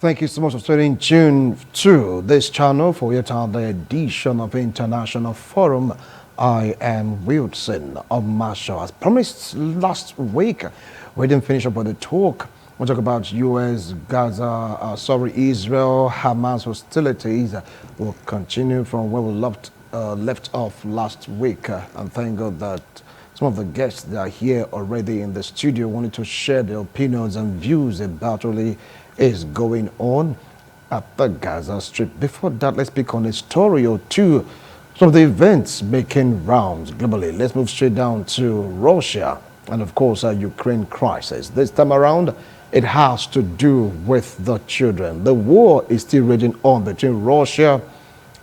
Thank you so much for staying tuned to this channel for yet another edition of International Forum. I am Wilson of Marshall. As promised last week, we didn't finish up with the talk. We'll talk about U.S., Gaza, Israel-Hamas hostilities. We'll continue from where we left off last week. And thank God that some of the guests that are here already in the studio wanted to share their opinions and views about really is going on at the Gaza Strip. Before that, let's pick on a story or two. Some of the events making rounds globally. Let's move straight down to Russia and, of course, Ukraine crisis. This time around, it has to do with the children. The war is still raging on between Russia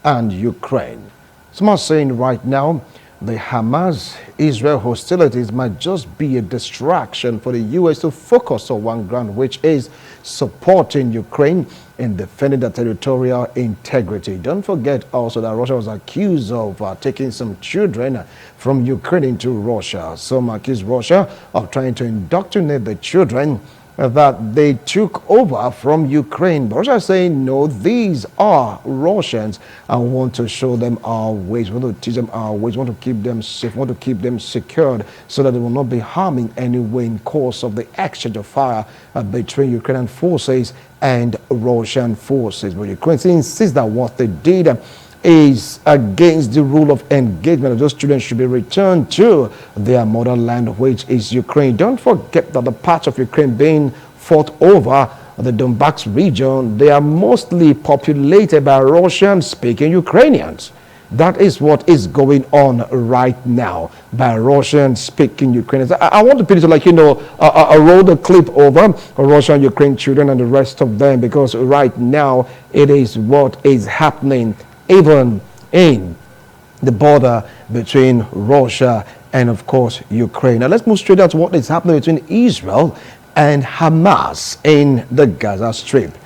and Ukraine. Some are saying right now the Hamas-Israel hostilities might just be a distraction for the U.S. to focus on one ground, which is supporting Ukraine in defending their territorial integrity. Don't forget also that Russia was accused of taking some children from Ukraine into Russia. Some accuse Russia of trying to indoctrinate the children that they took over from Ukraine. But Russia is saying, no, these are Russians. I want to show them our ways. We want to teach them our ways. We want to keep them safe. We want to keep them secured so that they will not be harming anyway in course of the exchange of fire between Ukrainian forces and Russian forces. But Ukraine insists that what they did is against the rule of engagement. Those children should be returned to their motherland, which is Ukraine. Don't forget that the parts of Ukraine being fought over, the Donbass region, they are mostly populated by Russian-speaking Ukrainians. That is what is going on right now by Russian-speaking Ukrainians. I want the people to roll the clip over Russian Ukraine children and the rest of them, because right now it is what is happening even in the border between Russia and, of course, Ukraine. Now, let's move straight down to what is happening between Israel and Hamas in the Gaza Strip.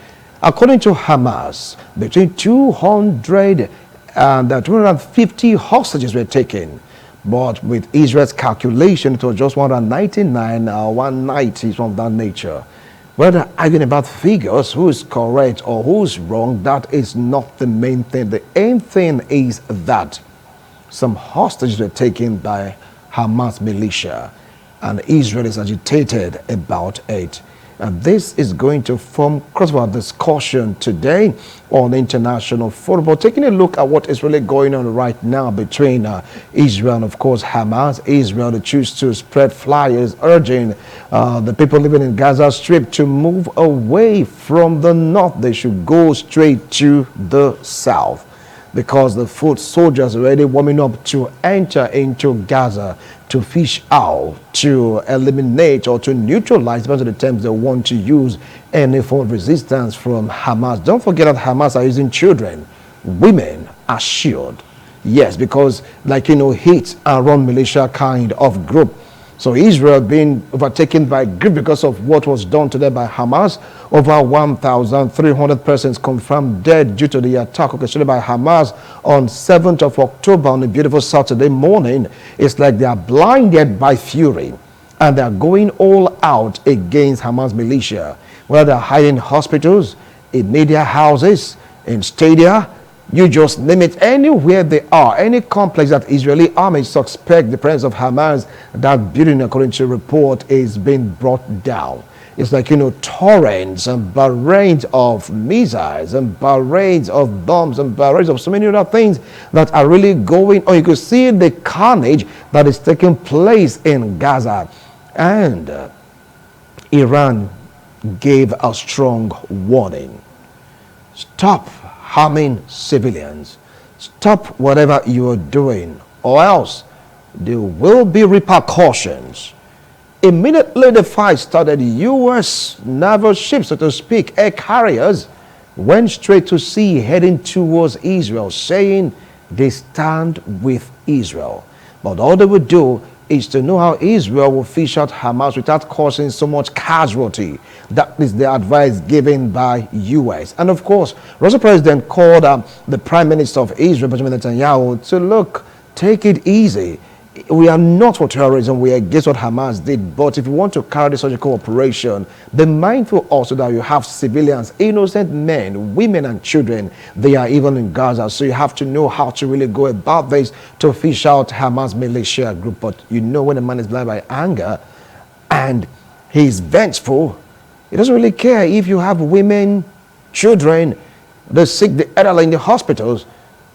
According to Hamas, between 200 and 250 hostages were taken. But with Israel's calculation, it was just 199 or 190, from of that nature. Whether arguing about figures, who is correct or who's wrong, that is not the main thing. The main thing is that some hostages were taken by Hamas militia, and Israel is agitated about it. And this is going to form crossover discussion today on international football, taking a look at what is really going on right now between Israel and, of course, Hamas. Israel to choose to spread flyers urging the people living in Gaza Strip to move away from the north. They should go straight to the south, because the foot soldiers are already warming up to enter into Gaza to fish out, to eliminate or to neutralize, depending on the terms they want to use, any form of resistance from Hamas. Don't forget that Hamas are using children. Women are shielded. Yes, because hit and run militia kind of group. So Israel being overtaken by grief because of what was done to them by Hamas. Over 1,300 persons confirmed dead due to the attack orchestrated by Hamas on 7th of October on a beautiful Saturday morning. It's like they are blinded by fury and they are going all out against Hamas militia, whether they're hiding in hospitals, in media houses, in stadia. You just name it, anywhere they are, any complex that Israeli army suspect the presence of Hamas, that building, according to report, is being brought down. It's like, torrents and barrage of missiles and barrage of bombs and barrage of so many other things that are really going on. You could see the carnage that is taking place in Gaza. And Iran gave a strong warning. Stop harming civilians. Stop whatever you are doing, or else there will be repercussions. Immediately the fight started, U.S. naval ships, so to speak, air carriers, went straight to sea heading towards Israel, saying they stand with Israel. But all they would do is to know how Israel will fish out Hamas without causing so much casualty. That is the advice given by U.S. And of course, Russian president called the Prime Minister of Israel, Benjamin Netanyahu, to look, take it easy. we are not for terrorism, we are against what Hamas did. But if you want to carry the surgical operation, be mindful also that you have civilians, innocent men, women, and children. They are even in Gaza. So you have to know how to really go about this to fish out Hamas militia group. But you know, when a man is blinded by anger and he's vengeful, he doesn't really care if you have women, children, the sick, the elderly in the hospitals.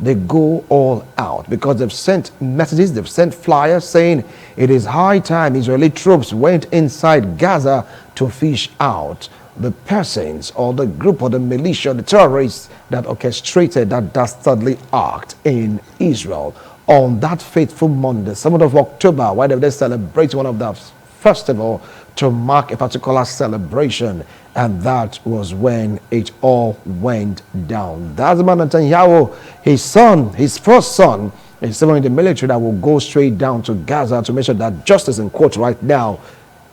They go all out because they've sent messages, they've sent flyers saying it is high time Israeli troops went inside Gaza to fish out the persons or the group or the militia, the terrorists that orchestrated that dastardly act in Israel. On that fateful Monday, 7th of October, why they celebrate one of the festival to mark a particular celebration, and that was when it all went down. That's the man Netanyahu, his son, his first son, is still in the military that will go straight down to Gaza to make sure that justice in court right now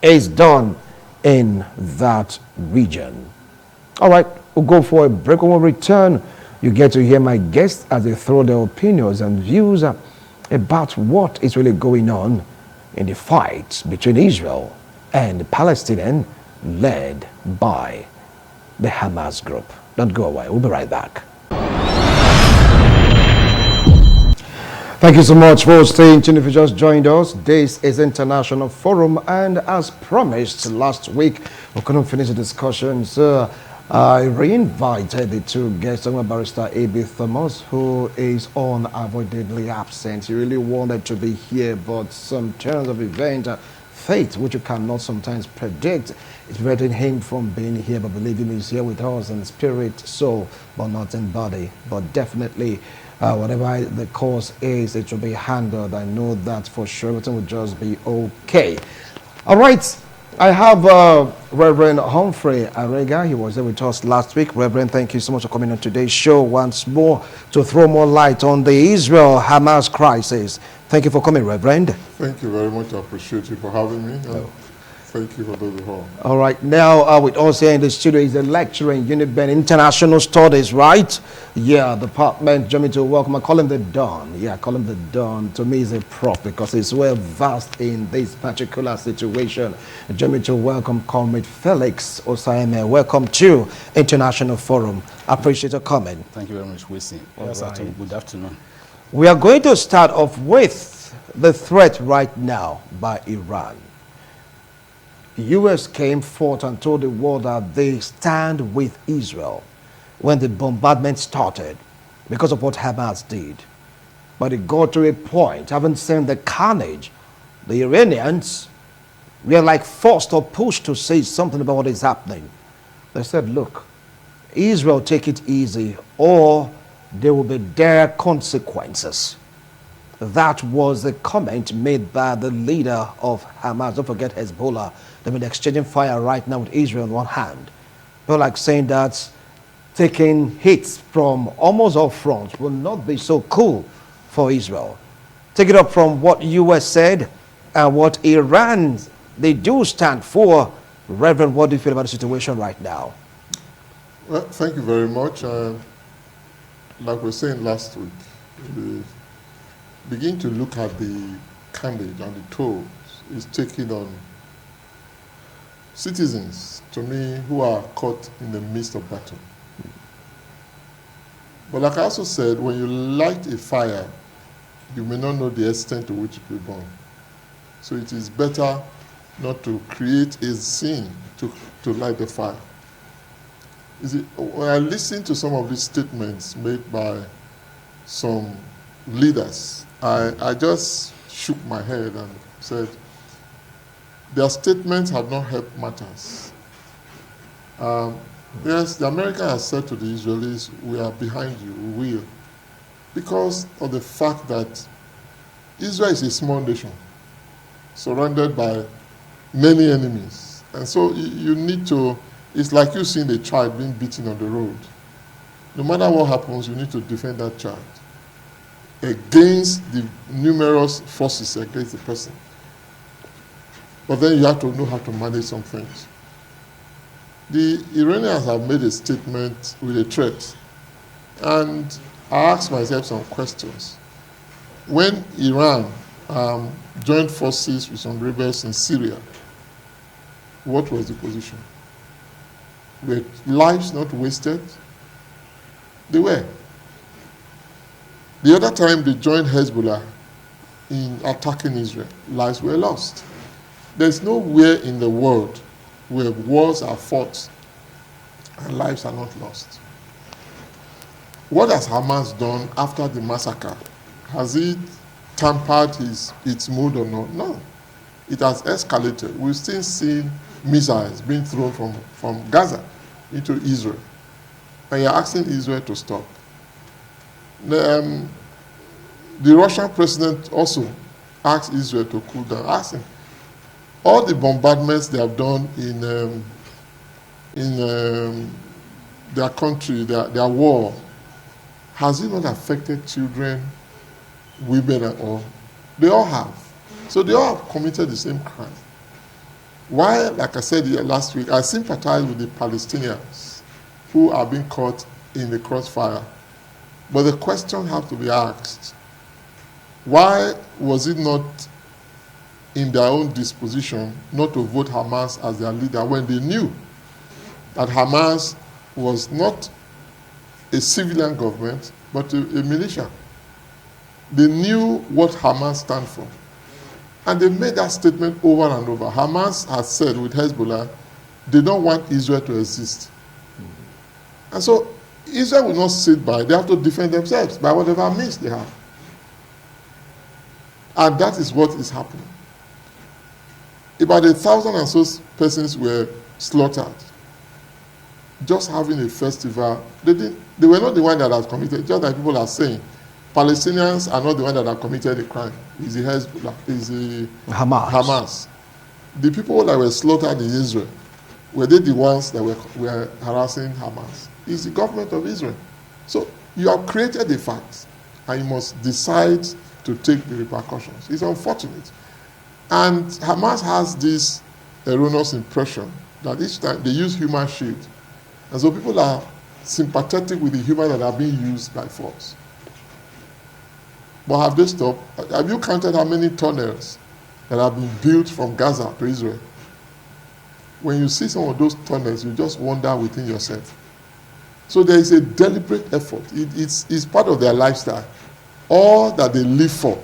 is done in that region. All right, we'll go for a break. When we return, you get to hear my guests as they throw their opinions and views about what is really going on in the fight between Israel and the Palestinians led by the Hamas group. Don't go away. We'll be right back. Thank you so much for staying tuned. If you just joined us, this is International Forum, and as promised last week, we couldn't finish the discussion, so I re-invited the two guests, Barrister A.B. Thomas, who is unavoidably absent. He really wanted to be here, but some turns of event, fate, which you cannot sometimes predict, is preventing him from being here. But believe him, he's here with us in spirit, soul, but not in body. But definitely, whatever the cause is, it will be handled. I know that for sure. Everything will just be okay. All right. I have Reverend Humphrey Arega. He was there with us last week. Reverend, thank you so much for coming on today's show once more to throw more light on the Israel-Hamas crisis. Thank you for coming, Reverend. Thank you very much. I appreciate you for having me. Thank you for the whole. All right. Now, with us here in the studio is a lecturer in Uniben International Studies, right? Yeah, department. Join me to welcome. I call him the Don. Yeah, I call him the Don. To me, he's a prop because he's well versed in this particular situation. Join me to welcome Comrade Felix Osaime. Welcome to International Forum. I appreciate your comment. Thank you very much, Wilson. Yes, right. Good afternoon. We are going to start off with the threat right now by Iran. The U.S. came forth and told the world that they stand with Israel when the bombardment started because of what Hamas did. But it got to a point, having seen the carnage, the Iranians were like forced or pushed to say something about what is happening. They said, look, Israel, take it easy or there will be dire consequences. That was the comment made by the leader of Hamas. Don't forget Hezbollah. They've been exchanging fire right now with Israel on one hand. People like saying that taking hits from almost all fronts will not be so cool for Israel. Take it up from what U.S. said and what Iran, they do stand for. Reverend, what do you feel about the situation right now? Well, thank you very much. Like we were saying last week, we begin to look at the carnage and the tolls it's taking on citizens, to me, who are caught in the midst of battle. But like I also said, when you light a fire, you may not know the extent to which it will burn. So it is better not to create a scene to light the fire. You see, when I listen to some of these statements made by some leaders, I just shook my head and said, their statements have not helped matters. Yes, the America has said to the Israelis, we are behind you, we will. Because of the fact that Israel is a small nation, surrounded by many enemies. And so you need to, it's like you seeing a child being beaten on the road. No matter what happens, you need to defend that child against the numerous forces against the person. But then you have to know how to manage some things. The Iranians have made a statement with a threat. And I asked myself some questions. When Iran joined forces with some rebels in Syria. What was the position? Were lives not wasted? They were. The other time they joined Hezbollah in attacking Israel, lives were lost. There's nowhere in the world where wars are fought and lives are not lost. What has Hamas done after the massacre? Has it tampered its mood or not? No. It has escalated. We've still seen missiles being thrown from Gaza into Israel. And you're asking Israel to stop. The Russian president also asked Israel to cool down. Asked him, all the bombardments they have done in their country, their war, has it not affected children, women and all? They all have. So they all have committed the same crime. Why, like I said last week, I sympathize with the Palestinians who are being caught in the crossfire. But the question has to be asked, why was it not in their own disposition not to vote Hamas as their leader when they knew that Hamas was not a civilian government, but a militia? They knew what Hamas stands for. And they made that statement over and over. Hamas has said with Hezbollah, they don't want Israel to exist. And so Israel will not sit by. They have to defend themselves by whatever means they have. And that is what is happening. About 1,000 and so persons were slaughtered. Just having a festival, they were not the one that has committed, just like people are saying. Palestinians are not the one that have committed the crime. It's the Hezbollah, it's the Hamas. The people that were slaughtered in Israel, were they the ones that were harassing Hamas? It's the government of Israel. So you have created the facts, and you must decide to take the repercussions. It's unfortunate. And Hamas has this erroneous impression that each time they use human shield. And so people are sympathetic with the human that are being used by force. But have they stopped? Have you counted how many tunnels that have been built from Gaza to Israel? When you see some of those tunnels, you just wonder within yourself. So there is a deliberate effort. It's part of their lifestyle. All that they live for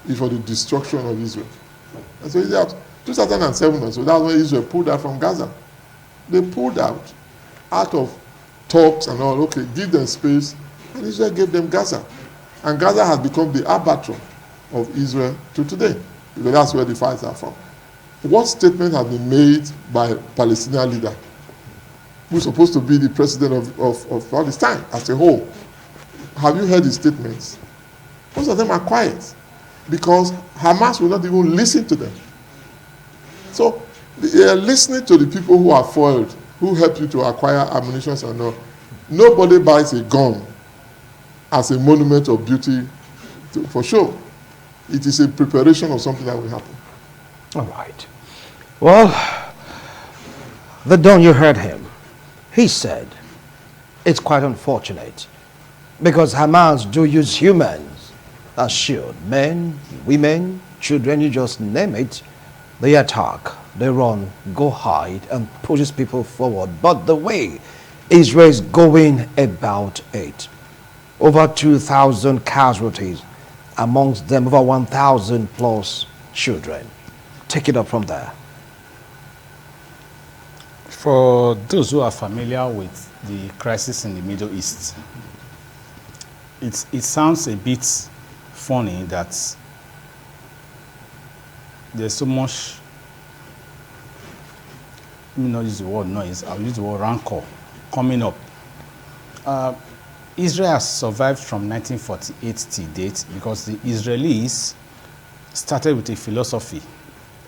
is for the destruction of Israel. And so it's out. 2007 or so, that's when Israel pulled out from Gaza. They pulled out of talks and all. Okay, give them space, and Israel gave them Gaza. And Gaza has become the arbiter of Israel to today, because that's where the fights are from. What statement has been made by a Palestinian leader, who's supposed to be the president of Palestine as a whole? Have you heard his statements? Most of them are quiet, because Hamas will not even listen to them. So they are listening to the people who are foiled, who help you to acquire ammunition and all. Nobody buys a gun as a monument of beauty, for sure. It is a preparation of something that will happen. All right. Well, the Don, you heard him. He said it's quite unfortunate because Hamas do use humans as shield. Men, women, children, you just name it. They attack, they run, go hide, and pushes people forward. But the way Israel is going about it, over 2,000 casualties, amongst them over 1,000 plus children. Take it up from there. For those who are familiar with the crisis in the Middle East, it sounds a bit funny that there's so much, let me not use the word noise, I'll use the word rancor coming up. Israel has survived from 1948 to date because the Israelis started with a philosophy.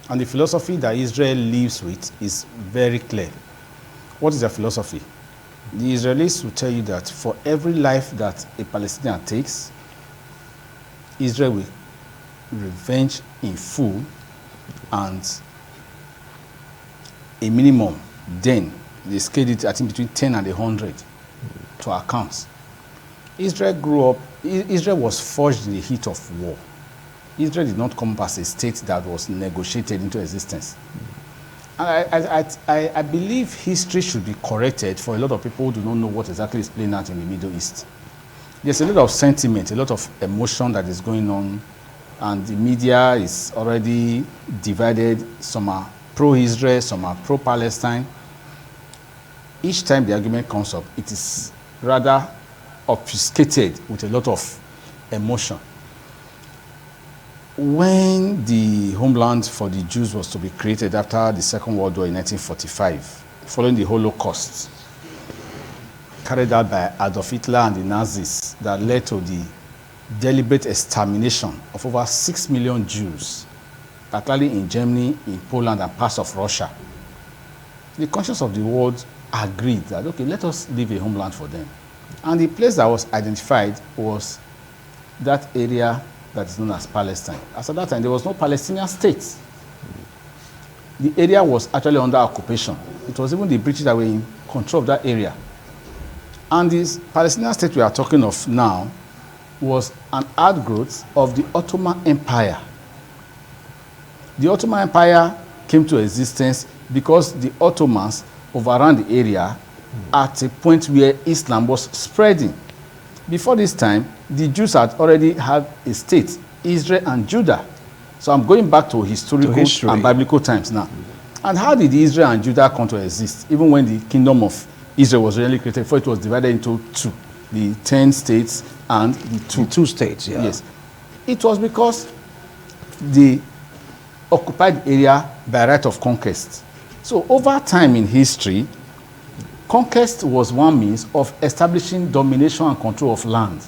And the philosophy that Israel lives with is very clear. What is their philosophy? The Israelis will tell you that for every life that a Palestinian takes, Israel will revenge in full, and a minimum, then they scaled it, I think, between 10 and 100 to account. Israel grew up, Israel was forged in the heat of war. Israel did not come up as a state that was negotiated into existence. And I believe history should be corrected for a lot of people who do not know what exactly is playing out in the Middle East. There's a lot of sentiment, a lot of emotion that is going on, and the media is already divided. Some are pro-Israel, some are pro-Palestine. Each time the argument comes up, it is rather obfuscated with a lot of emotion. When the homeland for the Jews was to be created after the Second World War in 1945, following the Holocaust, carried out by Adolf Hitler and the Nazis, that led to the deliberate extermination of over 6 million Jews, particularly in Germany, in Poland, and parts of Russia, the conscience of the world agreed that, okay, let us leave a homeland for them. And the place that was identified was that area that is known as Palestine. As at that time, there was no Palestinian state. The area was actually under occupation. It was even the British that were in control of that area. And this Palestinian state we are talking of now was an outgrowth of the Ottoman Empire. The Ottoman Empire came to existence because the Ottomans overran the area at a point where Islam was spreading. Before this time, the Jews had already had a state, Israel and Judah. So I'm going back to historical and biblical times now. And how did Israel and Judah come to exist, even when the kingdom of Israel was really created, before it was divided into two, the 10 states and the two states, yeah. Yes. It was because they occupied area by right of conquest. So over time in history, conquest was one means of establishing domination and control of land.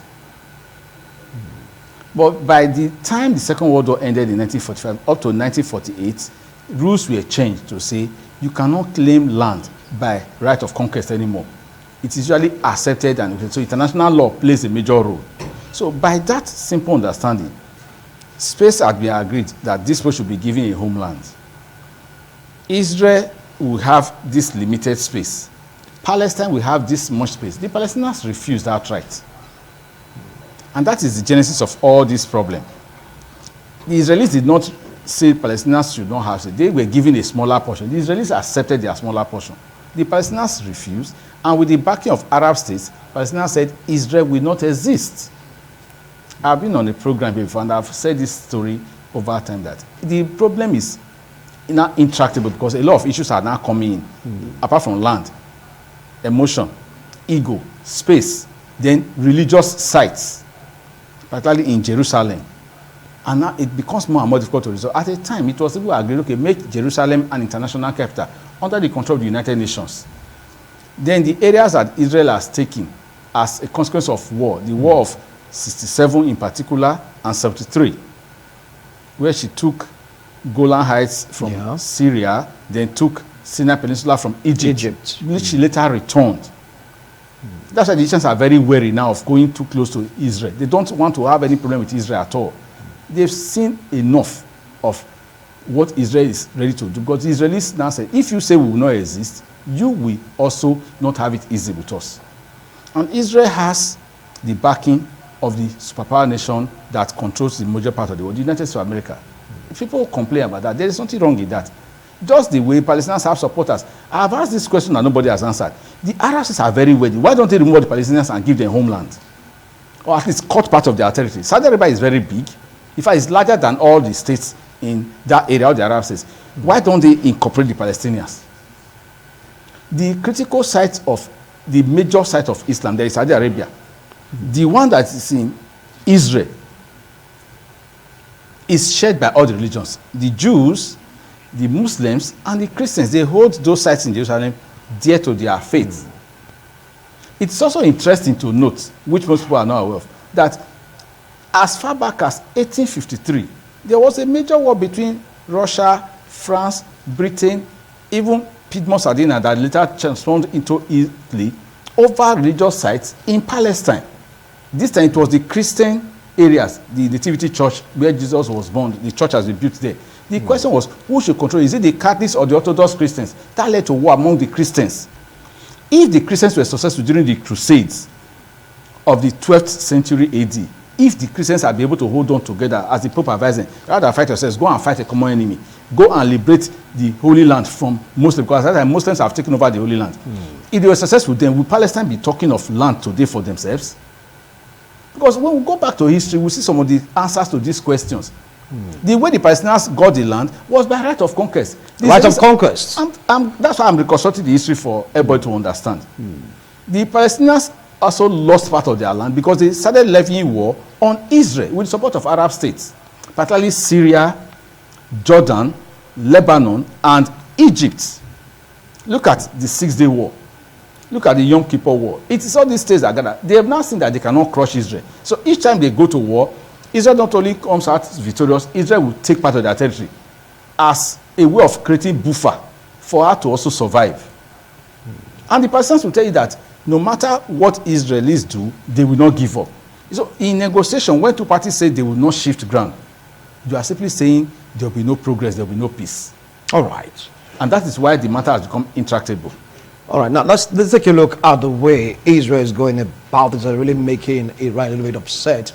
But by the time the Second World War ended in 1945 up to 1948, rules were changed to say you cannot claim land by right of conquest anymore. It is usually accepted, and so international law plays a major role. So by that simple understanding, space had been agreed that this place should be given a homeland. Israel will have this limited space. Palestine will have this much space. The Palestinians refused outright. And that is the genesis of all this problem. The Israelis did not say Palestinians should not have it. They were given a smaller portion. The Israelis accepted their smaller portion. The Palestinians refused, and with the backing of Arab states, Palestinians said Israel will not exist. I've been on a program before, and I've said this story over time that the problem is now intractable because a lot of issues are now coming in, apart from land, emotion, ego, space, then religious sites, particularly in Jerusalem. And now it becomes more and more difficult to resolve. At a time, it was even agreed, okay, make Jerusalem an international capital under the control of the United Nations. Then the areas that Israel has taken as a consequence of war, the war of 67 in particular, and 73, where she took Golan Heights from Syria, then took Sinai Peninsula from Egypt, which she later returned. That's why the Egyptians are very wary now of going too close to Israel. They don't want to have any problem with Israel at all. They've seen enough of what Israel is ready to do. Because the Israelis now say, if you say we will not exist, you will also not have it easy with us. And Israel has the backing of the superpower nation that controls the major part of the world, the United States of America. People complain about that. There is nothing wrong with that. Just the way Palestinians have supporters. I have asked this question and nobody has answered. The Arabs are very wealthy. Why don't they remove the Palestinians and give them homeland? Or at least cut part of their territory. Saudi Arabia is very big. In fact, it's larger than all the states in that area, all the Arab states. Why don't they incorporate the Palestinians? The critical site of the major site of Islam, there is Saudi Arabia. The one that is in Israel is shared by all the religions. The Jews, the Muslims, and the Christians, they hold those sites in Jerusalem dear to their faith. It's also interesting to note, which most people are not aware of, that as far back as 1853, there was a major war between Russia, France, Britain, even Piedmont Sardinia that later transformed into Italy over religious sites in Palestine. This time it was the Christian areas, the Nativity Church where Jesus was born, the church has been built there. The question was, who should control? Is it the Catholics or the Orthodox Christians? That led to war among the Christians. If the Christians were successful during the Crusades of the 12th century AD, if the Christians are be able to hold on together, as the Pope advising, rather than fight yourselves, go and fight a common enemy. Go and liberate the Holy Land from Muslims, because at that time Muslims have taken over the Holy Land. If they were successful, then will Palestine be talking of land today for themselves? Because when we go back to history, we see some of the answers to these questions. The way the Palestinians got the land was by right of conquest. Right of conquest. That's why I'm reconstructing the history for everybody to understand. The Palestinians also lost part of their land because they started levying war on Israel with the support of Arab states, particularly Syria, Jordan, Lebanon, and Egypt. Look at the 6-day war. Look at the Yom Kippur war. It is all these states that gather. They have now seen that they cannot crush Israel. So each time they go to war, Israel not only comes out victorious, Israel will take part of their territory as a way of creating buffer for her to also survive. And the Palestinians will tell you that no matter what Israelis do, they will not give up. So in negotiation, when two parties say they will not shift ground, you are simply saying there will be no progress, there will be no peace. All right. And that is why the matter has become intractable. All right, now let's take a look at the way Israel is going about this, really making Iran a little bit upset,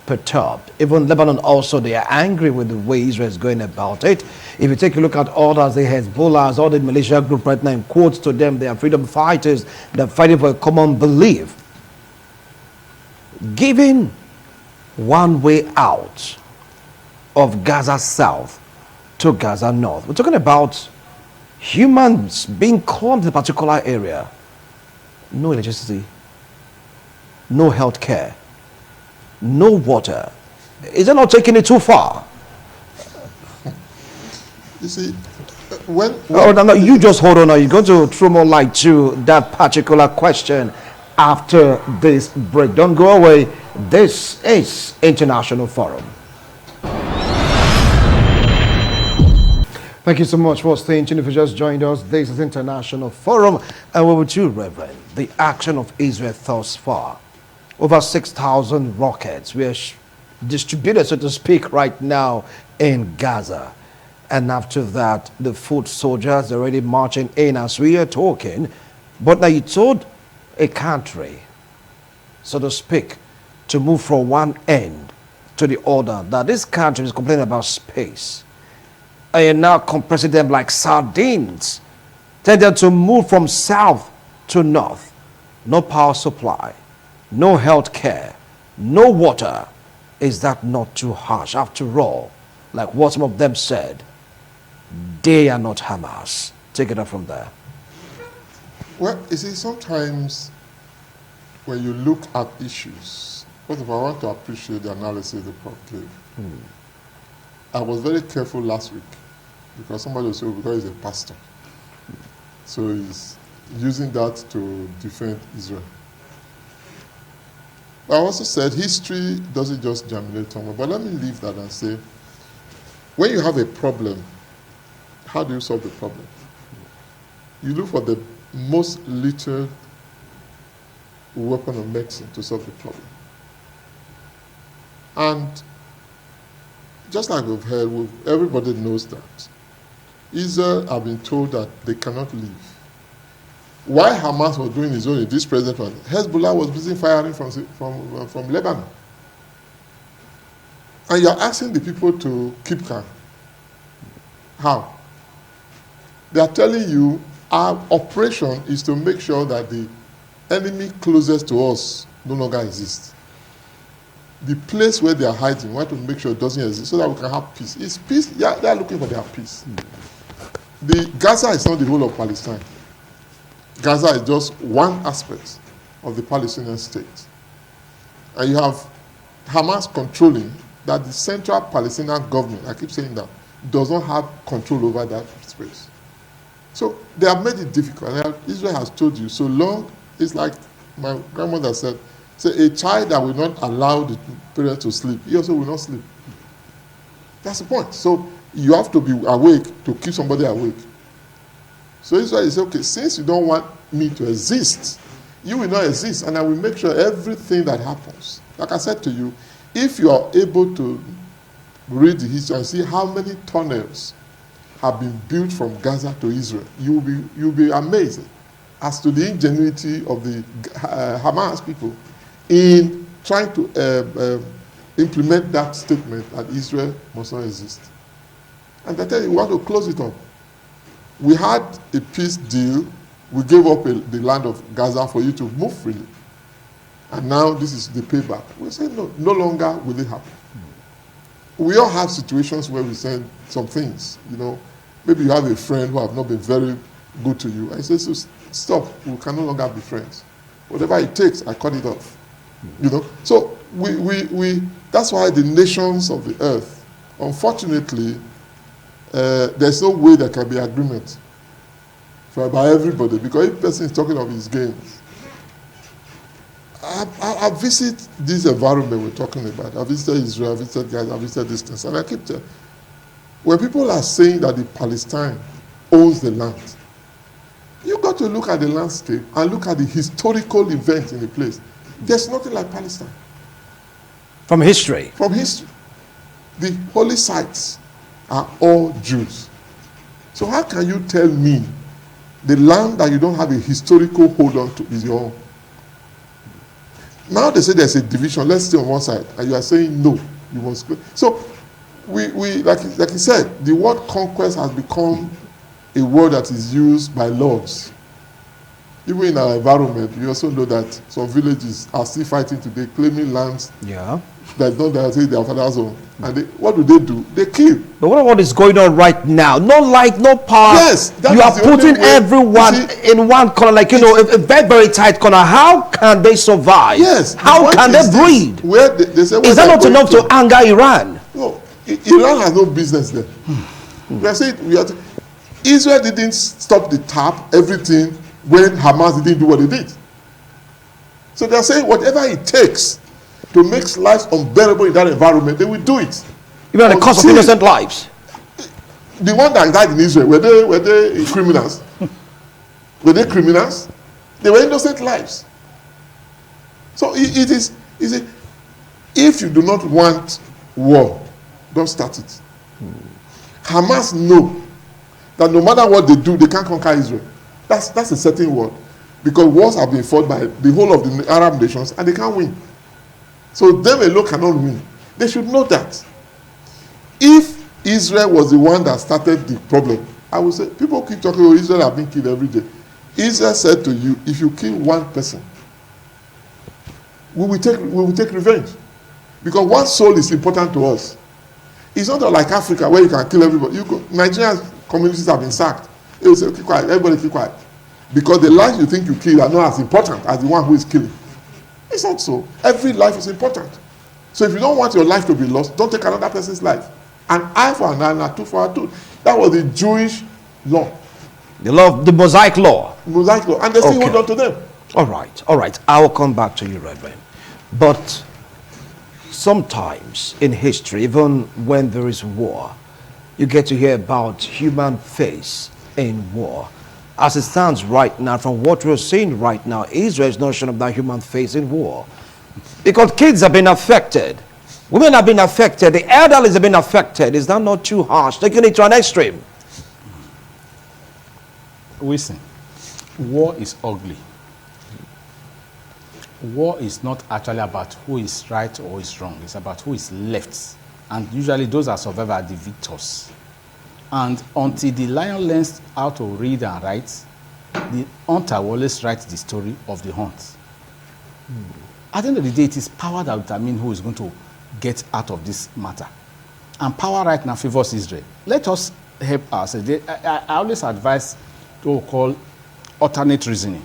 perturbed. Even Lebanon also, they are angry with the way Israel is going about it. If you take a look at others, the Hezbollahs, all the militia group right now, in quotes to them, they are freedom fighters, they're fighting for a common belief. Giving one way out of Gaza South to Gaza North. We're talking about humans being clumped in a particular area. No electricity, no health care, no water. Is it not taking it too far? You see, when Oh, no, you just hold on. You're going to throw more light to that particular question after this break. Don't go away. This is International Forum. Thank you so much for staying tuned. If you just joined us, this is International Forum, and we're with you, Reverend. The action of Israel thus far. Over 6,000 rockets were distributed, so to speak, right now in Gaza. And after that, the foot soldiers are already marching in as we are talking. But now you told a country, so to speak, to move from one end to the other, that this country is complaining about space. And you're now compressing them like sardines. Tell them to move from south to north. No power supply, no health care, no water. Is that not too harsh? After all, like what some of them said, they are not Hamas. Take it up from there. Well, you see, sometimes when you look at issues, first of all, I want to appreciate the analysis the Prof gave. I was very careful last week because somebody will say, oh, because he's a pastor. So he's using that to defend Israel. I also said history doesn't just germinate somewhere, but let me leave that and say, when you have a problem, how do you solve the problem? You look for the most lethal weapon of medicine to solve the problem. And just like we've heard, everybody knows that Israel have been told that they cannot leave. Why Hamas was doing his own in this present one, Hezbollah was busy firing from Lebanon. And you're asking the people to keep calm. How? They are telling you our operation is to make sure that the enemy closest to us no longer exists. The place where they are hiding, we want to make sure it doesn't exist so that we can have peace. It's peace, yeah, they are looking for their peace. The Gaza is not the whole of Palestine. Gaza is just one aspect of the Palestinian state. And you have Hamas controlling that the central Palestinian government, I keep saying that, does not have control over that space. So they have made it difficult. And Israel has told you, so long, it's like my grandmother said, say a child that will not allow the parents to sleep, he also will not sleep. That's the point. So you have to be awake to keep somebody awake. So Israel is okay, since you don't want me to exist, you will not exist, and I will make sure everything that happens. Like I said to you, if you are able to read the history and see how many tunnels have been built from Gaza to Israel, you'll be amazed as to the ingenuity of the Hamas people in trying to implement that statement that Israel must not exist. And they tell you, we want to close it up. We had a peace deal. We gave up the land of Gaza for you to move freely. And now this is the payback. We say, no longer will it happen. We all have situations where we say some things, Maybe you have a friend who have not been very good to you. I say, so stop, we can no longer be friends. Whatever it takes, I cut it off. So we that's why the nations of the earth, unfortunately, there's no way there can be agreement by everybody, because each person is talking of his gains. I visit this environment we're talking about. I visited Israel, I visited Gaza, I visited these things, and I keep telling, when people are saying that the Palestine owns the land, you got to look at the landscape and look at the historical events in the place. There's nothing like Palestine. From history? From history. The holy sites are all Jews. So how can you tell me the land that you don't have a historical hold on to is your own? Now they say there's a division, let's stay on one side, and you are saying no, you must go. So we like you said, the word conquest has become a word that is used by lords. Even in our environment, we also know that some villages are still fighting today, claiming lands. Yeah. That's not their father's own. And what do? They kill. But what is going on right now? No light, no power. Yes. You are putting everyone in one corner, like, a very, very tight corner. How can they survive? Yes. How can they breathe? Is that not enough to anger Iran? No. Iran has no business there. We are saying, Israel didn't stop the tap, everything, when Hamas didn't do what they did. So they are saying whatever it takes to make life unbearable in that environment, they will do it. Even at the cost of innocent lives. The one that died in Israel, were they criminals? Were they criminals? They were innocent lives. So it is, if you do not want war, don't start it. Hamas know that no matter what they do, they can't conquer Israel. That's a certain word. Because wars have been fought by the whole of the Arab nations and they can't win. So them alone cannot win. They should know that. If Israel was the one that started the problem, I would say, people keep talking about Israel have been killed every day. Israel said to you, if you kill one person, we will take revenge. Because one soul is important to us. It's not like Africa where you can kill everybody. Nigerian communities have been sacked. They will say, keep quiet, everybody keep quiet. Because the lives you think you kill are not as important as the one who is killing. It's not so. Every life is important. So if you don't want your life to be lost, don't take another person's life. An eye for an eye and a tooth for a tooth. That was the Jewish law. The Mosaic law. Mosaic law. And they still hold on to them. All right. I will come back to you, Reverend. But sometimes in history, even when there is war, you get to hear about human face in war. As it stands right now, from what we're seeing right now, Israel is not showing up that human face in war. Because kids have been affected. Women have been affected. The elderly have been affected. Is that not too harsh? Taking it to an extreme. Listen, war is ugly. War is not actually about who is right or is wrong. It's about who is left. And usually those that survive are the victors. And until the lion learns how to read and write, the hunter will always write the story of the hunt. At the end of the day, it is power that will determine who is going to get out of this matter. And power right now favors Israel. Let us help ourselves. I always advise to call alternate reasoning.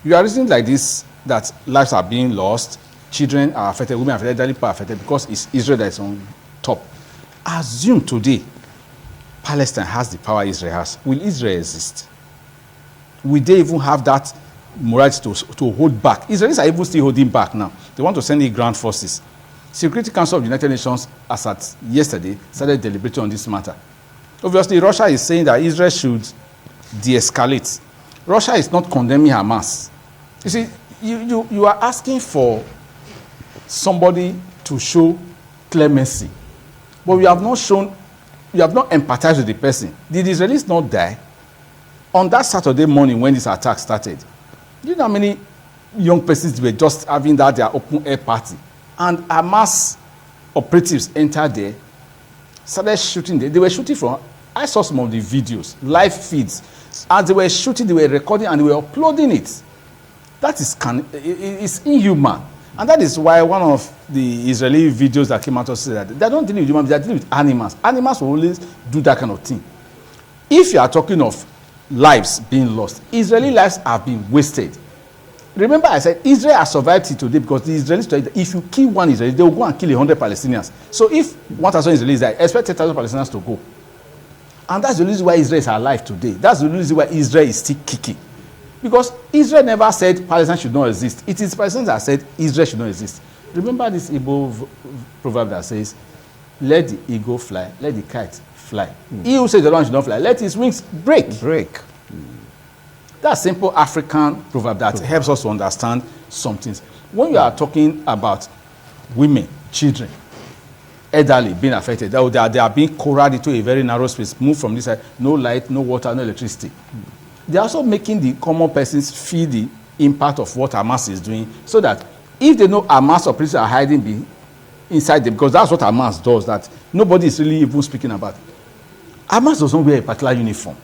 You are reasoning like this, that lives are being lost, children are affected, women are affected, elderly people are affected, because it's Israel that is on top. Assume today Palestine has the power Israel has. Will Israel exist? Will they even have that morality to hold back? Israelis are even still holding back now. They want to send in ground forces. Security Council of the United Nations, as at yesterday, started deliberating on this matter. Obviously, Russia is saying that Israel should de-escalate. Russia is not condemning Hamas. You see, you are asking for somebody to show clemency, but you have not empathized with the person. Did the Israelis not die? On that Saturday morning when this attack started, do you know how many young persons were just having their open air party? And Hamas operatives entered there, started shooting there. They were shooting from, I saw some of the videos, live feeds. As they were shooting, they were recording and they were uploading it. That is it's inhuman. And that is why one of the Israeli videos that came out said that they don't deal with humans, they deal with animals. Animals will always do that kind of thing. If you are talking of lives being lost, Israeli lives have been wasted. Remember I said Israel has survived till today because the Israelis, if you kill one Israeli, they will go and kill 100 Palestinians. So if 1,000 Israelis die, expect 10,000 Palestinians to go. And that's the reason why Israel is alive today. That's the reason why Israel is still kicking. Because Israel never said Palestine should not exist. It is Palestinians that said Israel should not exist. Remember this Igbo proverb that says, let the eagle fly, let the kite fly. He who says the one should not fly, let his wings break. That's simple African proverb that helps us to understand some things. When you are talking about women, children, elderly being affected, they are being corralled into a very narrow space, moved from this side, no light, no water, no electricity. They are also making the common persons feel the impact of what Hamas is doing, so that if they know Hamas operatives are hiding inside them, because that's what Hamas does, that nobody is really even speaking about. Hamas doesn't wear a particular uniform.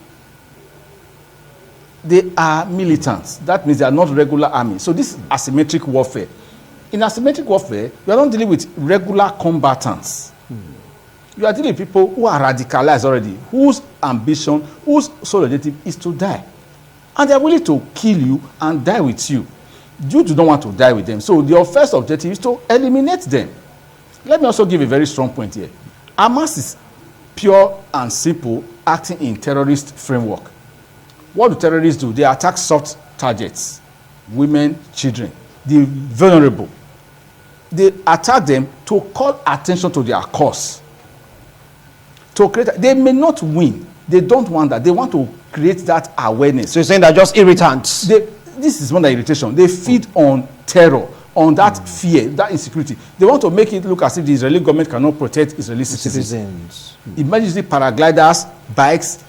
They are militants. That means they are not regular army. So this is asymmetric warfare. In asymmetric warfare, you are not dealing with regular combatants. You are dealing with people who are radicalized already, whose ambition, whose sole objective is to die. And they are willing to kill you and die with you. You do not want to die with them. So your first objective is to eliminate them. Let me also give a very strong point here. Hamas is pure and simple acting in terrorist framework. What do terrorists do? They attack soft targets, women, children, the vulnerable. They attack them to call attention to their cause. They may not win. They don't want that. They want to create that awareness. So you're saying they're just irritants? This is one of the irritation. They feed on terror, on that fear, that insecurity. They want to make it look as if the Israeli government cannot protect Israeli citizens. Imagine the paragliders, bikes,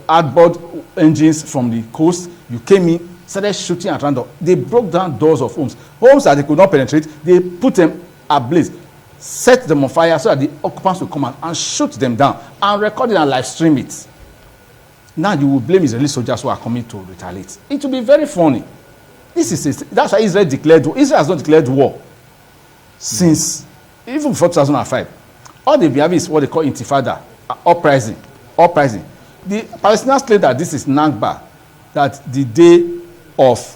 outboard engines from the coast. You came in, started shooting at random. They broke down doors of homes. Homes that they could not penetrate, they put them ablaze, set them on fire so that the occupants will come out and shoot them down and record it and live stream it. Now you will blame Israeli soldiers who are coming to retaliate. It will be very funny. That's why Israel declared war. Israel has not declared war since even before 2005. All they have is what they call intifada, uprising. The Palestinians claim that this is Nakba, that the day of,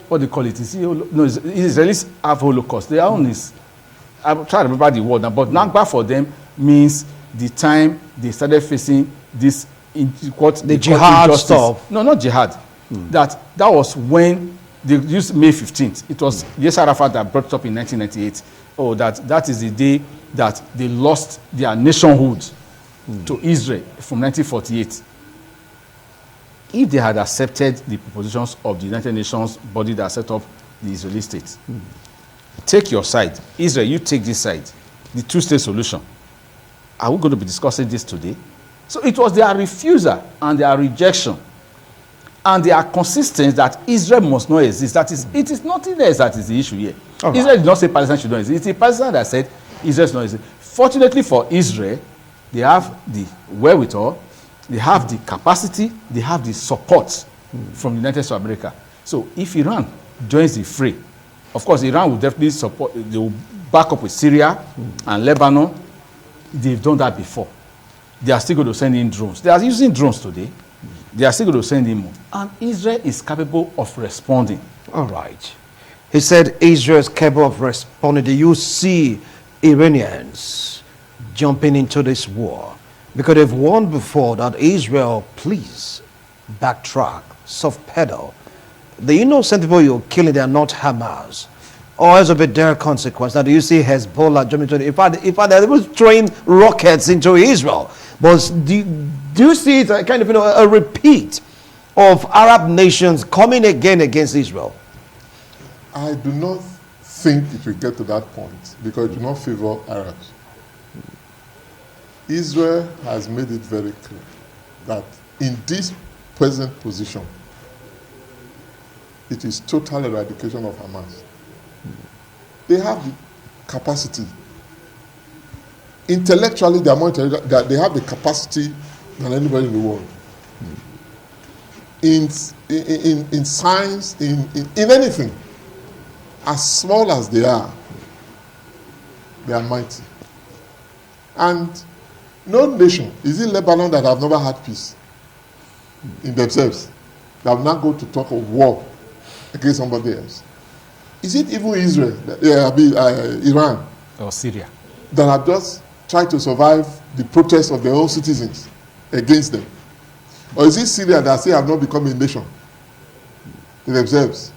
what do they call it? Israelis have Holocaust. Their own is, I'm trying to remember the word now, but Nakba for them means the time they started facing this, the jihad stuff. No, not jihad. That was when they used May 15th. It was Yasser Arafat that brought it up in 1998. Oh, that is the day that they lost their nationhood to Israel from 1948. If they had accepted the propositions of the United Nations body that set up the Israeli state, take your side. Israel, you take this side. The two-state solution. Are we going to be discussing this today? So it was their refusal and their rejection and their consistence that Israel must not exist. That is, it is nothing else that is the issue here. Right. Israel did not say Palestine should not exist. It's the Palestine that said Israel should not exist. Fortunately for Israel, they have the wherewithal, they have the capacity, they have the support from the United States of America. So if Iran joins the fray, of course, Iran will definitely support, they will back up with Syria and Lebanon. They've done that before. They are still going to send in drones. They are using drones today. They are still going to send in more. And Israel is capable of responding. All right. He said Israel is capable of responding. Do you see Iranians jumping into this war? Because they've warned before that Israel, please backtrack, soft pedal. The innocent people you're killing, they are not Hamas. Or else of a dire consequence. Now, do you see Hezbollah jumping into it? In fact, they're throwing rockets into Israel. But do you see it kind of, a repeat of Arab nations coming again against Israel? I do not think it will get to that point because it do not favor Arabs. Israel has made it very clear that in this present position, it is total eradication of Hamas. They have the capacity intellectually, they are more intellectual, that they have the capacity than anybody in the world. In science, in anything, as small as they are mighty. And no nation, is it Lebanon that have never had peace in themselves, that have not go to talk of war against somebody else? Is it even Israel, Iran, or Syria, that have just tried to survive the protests of their own citizens against them? Or is it Syria that still have not become a nation in themselves?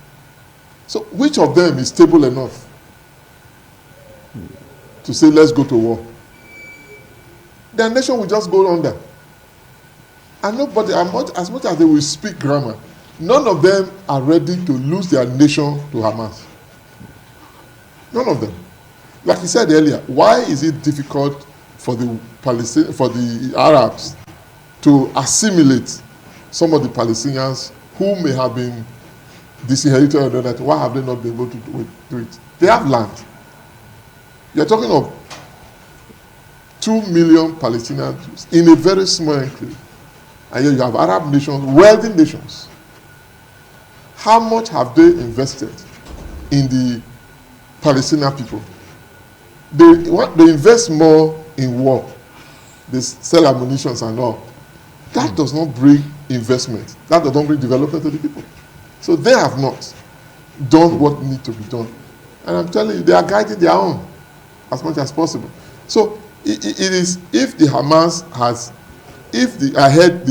So which of them is stable enough to say, let's go to war? Their nation will just go under. And nobody, as much as they will speak grammar, none of them are ready to lose their nation to Hamas. None of them. Like he said earlier, why is it difficult for the Arabs to assimilate some of the Palestinians who may have been disinherited or that? Why have they not been able to do it? They have land. You're talking of 2 million Palestinian Jews in a very small enclave. And yet you have Arab nations, wealthy nations. How much have they invested in the Palestinian people? They invest more in war. They sell ammunition and all. That does not bring investment. That does not bring development to the people. So they have not done what needs to be done. And I'm telling you, they are guiding their own as much as possible. So it is, if the Hamas has, I heard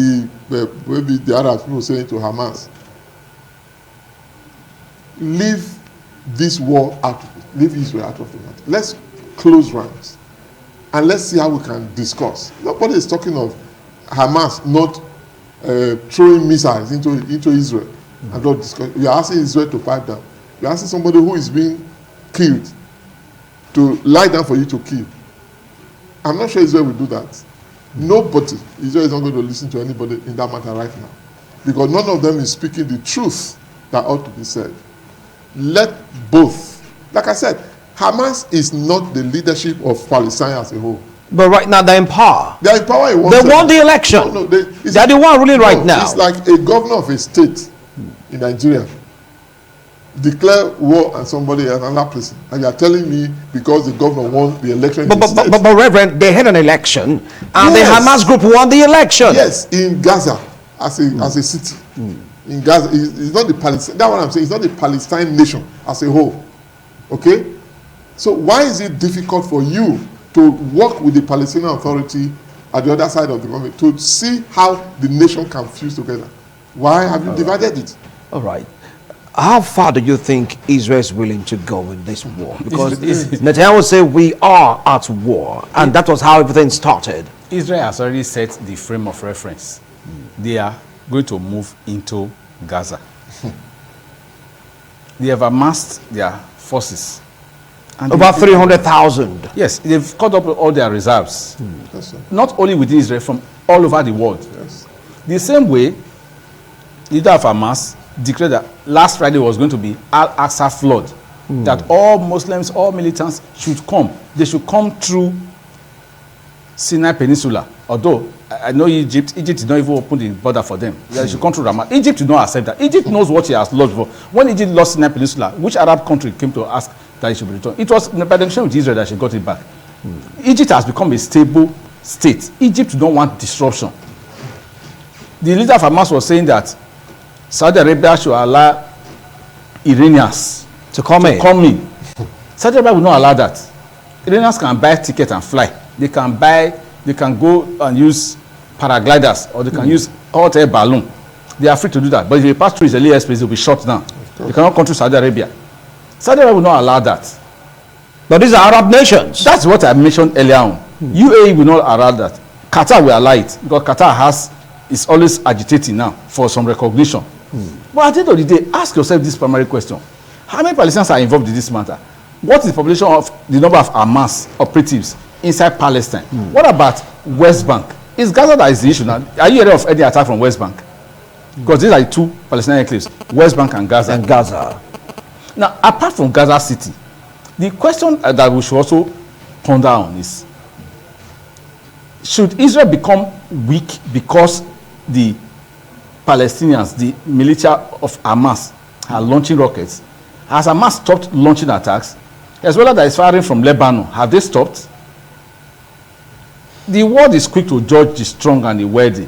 maybe the Arab people saying to Hamas, leave this war out of it, leave Israel out of the matter. Let's close ranks and let's see how we can discuss. Nobody is talking of Hamas not throwing missiles into Israel and not discuss. We are asking Israel to pipe down. We are asking somebody who is being killed to lie down for you to kill. I'm not sure Israel will do that. Nobody, Israel is not going to listen to anybody in that matter right now, because none of them is speaking the truth that ought to be said. Let both, like I said, Hamas is not the leadership of Palestine as a whole. But right now they're in power. They're in power in one They second. won the election. No, they're the one ruling right now. It's like a governor of a state in Nigeria declare war on somebody else, another person, and you are telling me because the governor won the election. But Reverend, they had an election, and the Hamas group won the election. Yes, in Gaza as a city. In Gaza, it's not the Palestine. That's what I'm saying. It's not the Palestine nation as a whole. Okay, so why is it difficult for you to work with the Palestinian Authority at the other side of the government to see how the nation can fuse together? Why have you divided it? All right. How far do you think Israel is willing to go in this war? Because Netanyahu said we are at war, and that was how everything started. Israel has already set the frame of reference. They are going to move into Gaza. They have amassed their forces. And about 300,000. Yes, they've caught up with all their reserves. Yes, sir. Not only within Israel, from all over the world. Yes. The same way, the leader of Hamas declared that last Friday was going to be Al-Aqsa flood, that all Muslims, all militants should come. They should come through Sinai Peninsula. Although, I know Egypt did not even open the border for them. They should come through Ramallah. Egypt did not accept that. Egypt knows what he has lost for. When Egypt lost Sinai Peninsula, which Arab country came to ask that it should be returned? It was by the negotiation with Israel that she got it back. Egypt has become a stable state. Egypt don't want disruption. The leader of Hamas was saying that Saudi Arabia should allow Iranians to come in. Saudi Arabia will not allow that. Iranians can buy tickets and fly. They can go and use paragliders, or they can use hot air balloon. They are free to do that. But if you pass through Israeli airspace, they'll be shut down. They cannot come to Saudi Arabia. Saudi Arabia will not allow that. But these are Arab nations. That's what I mentioned earlier on. UAE will not allow that. Qatar will allow it, because Qatar is always agitating now for some recognition. But at the end of the day, ask yourself this primary question. How many Palestinians are involved in this matter? What is the population of the number of Hamas operatives inside Palestine? What about West Bank? Is Gaza that is the issue now? Are you aware of any attack from West Bank? Because these are the two Palestinian enclaves, West Bank and Gaza. Now, apart from Gaza City, the question that we should also ponder on is, should Israel become weak because the Palestinians, the militia of Hamas, are launching rockets? Has Hamas stopped launching attacks? Hezbollah that is firing from Lebanon, have they stopped? The world is quick to judge the strong and the wealthy.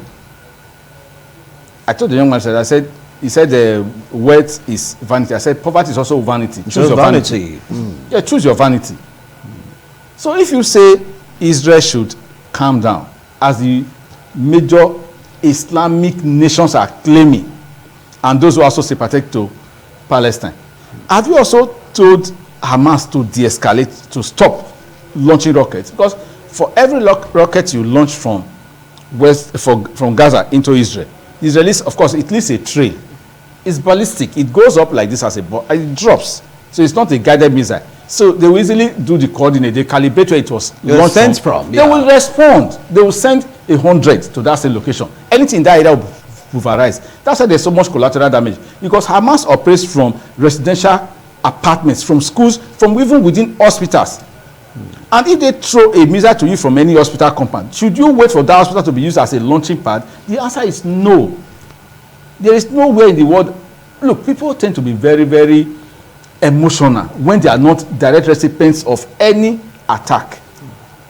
I told the young man, he said wealth is vanity. I said poverty is also vanity. Choose your vanity. Yeah, choose your vanity. So if you say Israel should calm down, as the major Islamic nations are claiming, and those who are also sympathetic to Palestine, have you also told Hamas to de-escalate, to stop launching rockets? Because for every rocket you launch from Gaza into Israel, the Israelis, of course, it leaves a trail. It's ballistic. It goes up like this as a ball. It drops. So it's not a guided missile. So they will easily do the coordinate. They calibrate where it was launched from. They will respond. They will send 100 to that same location. Anything in that area will pulverize. That's why there's so much collateral damage. Because Hamas operates from residential apartments, from schools, from even within hospitals. And if they throw a missile to you from any hospital compound, should you wait for that hospital to be used as a launching pad? The answer is no. There is nowhere in the world. Look, people tend to be very, very emotional when they are not direct recipients of any attack.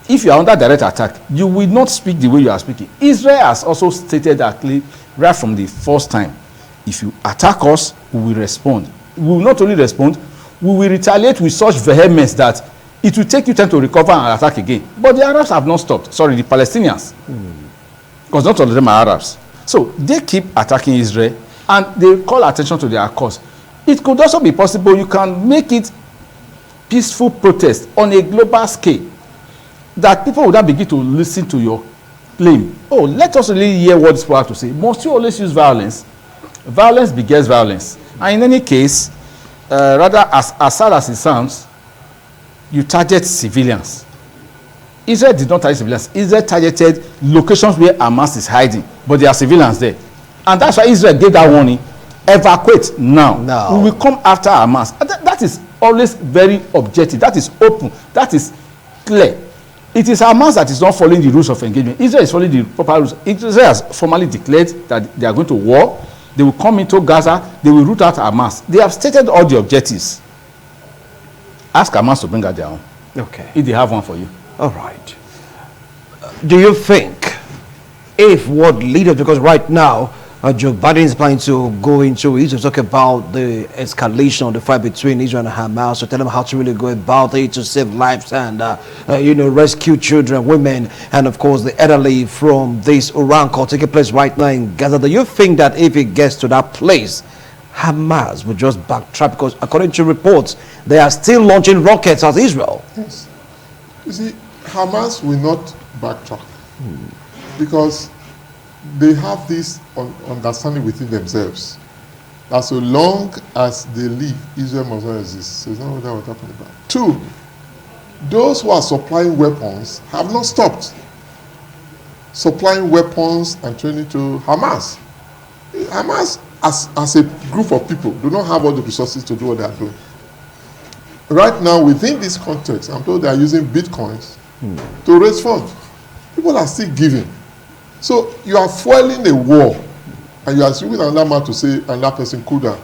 If you are under direct attack, you will not speak the way you are speaking. Israel has also stated that right from the first time, if you attack us, we will respond. We will not only respond, we will retaliate with such vehemence that it will take you time to recover and attack again. But the Arabs have not stopped. Sorry, the Palestinians. Because not all of them are Arabs. So they keep attacking Israel and they call attention to their cause. It could also be possible you can make it peaceful protest on a global scale, that people would not begin to listen to your claim. Oh, let us really hear what this people have to say. Must you always use violence? Violence begets violence. And in any case, rather as sad as it sounds, you target civilians. Israel did not target civilians. Israel targeted locations where Hamas is hiding, but there are civilians there. And that's why Israel gave that warning. Evacuate now. We will come after Hamas. That is always very objective. That is open. That is clear. It is Hamas that is not following the rules of engagement. Israel is following the proper rules. Israel has formally declared that they are going to war. They will come into Gaza. They will root out Hamas. They have stated all the objectives. Ask Hamas to bring out their own. Okay. If they have one for you. All right. Do you think if world leaders, because right now Joe Biden is planning to go into Israel, talk about the escalation of the fight between Israel and Hamas, to tell them how to really go about it to save lives and rescue children, women, and of course the elderly from this rancor taking place right now in Gaza. Do you think that if it gets to that place, Hamas will just backtrack? Because according to reports, they are still launching rockets at Israel. Yes. You see, Hamas will not backtrack because they have this understanding within themselves that so long as they live, Israel must not exist. So it's not what we're talking about. Two, those who are supplying weapons have not stopped supplying weapons and training to Hamas. Hamas, as a group of people, do not have all the resources to do what they are doing. Right now, within this context, I'm told they are using bitcoins to raise funds. People are still giving. So you are foiling a war, and you are assuming another man to say another person could have.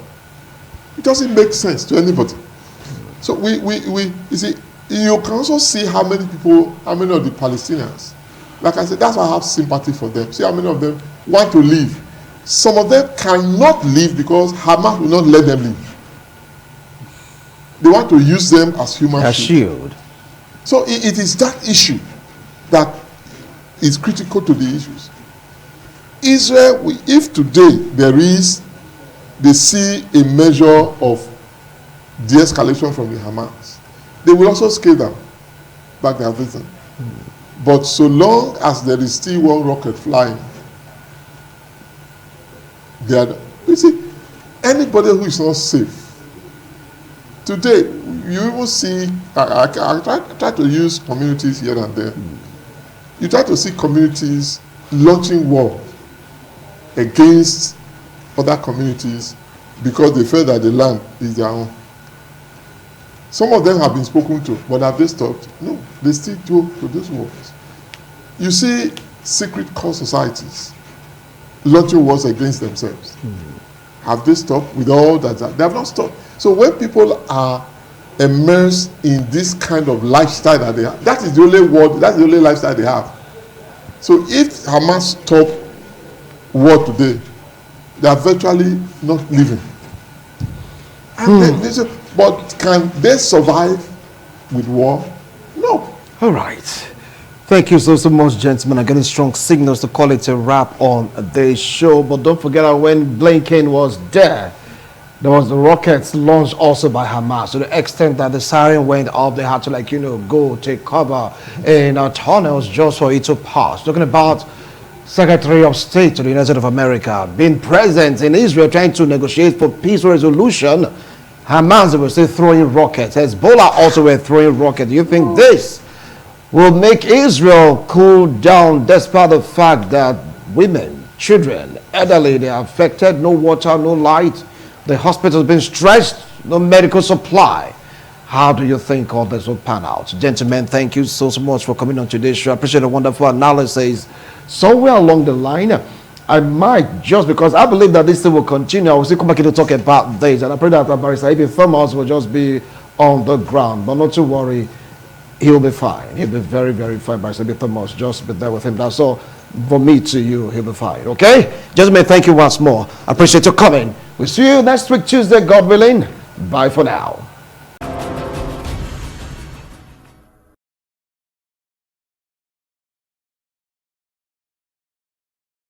It doesn't make sense to anybody. So you see, you can also see how many of the Palestinians, like I said, that's why I have sympathy for them. See how many of them want to leave. Some of them cannot leave because Hamas will not let them leave. They want to use them as human shield. So it is that issue that is critical to the issues. Israel, if today they see a measure of de-escalation from the Hamas, they will also scale down back their vision. But so long as there is still one rocket flying, you see, anybody who is not safe, today, you even see, I try to use communities here and there. You try to see communities launching war against other communities because they feel that the land is their own. Some of them have been spoken to, but have they stopped? No, they still go to those wars. You see secret cult societies launching wars against themselves. Have they stopped with all that? They have not stopped. So when people are immersed in this kind of lifestyle that they have, that is the only world, that's the only lifestyle they have. So if Hamas stop war today, they are virtually not living. And but can they survive with war? No. All right. Thank you so much, gentlemen. I'm getting strong signals to call it a wrap on this show. But don't forget that when Blinken was there was the rockets launched also by Hamas. To the extent that the siren went up, they had to, like, go take cover in tunnels just for it to pass. Talking about Secretary of State to the United States of America being present in Israel trying to negotiate for peace resolution. Hamas were still throwing rockets. Hezbollah also were throwing rockets. Do you think this will make Israel cool down despite the fact that women, children, elderly, they are affected, no water, no light, the hospital has been stretched, no medical supply? How do you think all this will pan out? Gentlemen, thank you so much for coming on today's show. I appreciate the wonderful analysis. Somewhere along the line, I might, just because I believe that this thing will continue, I will still come back here to talk about this, and I pray that Barrister Ibe Thomas will just be on the ground, but not to worry. He'll be fine. He'll be very, very fine. By Ibe Thomas, just be there with him. That's all. From me to you, he'll be fine. Okay? Gentlemen, thank you once more. I appreciate you coming. We'll see you next week, Tuesday, God willing. Bye for now.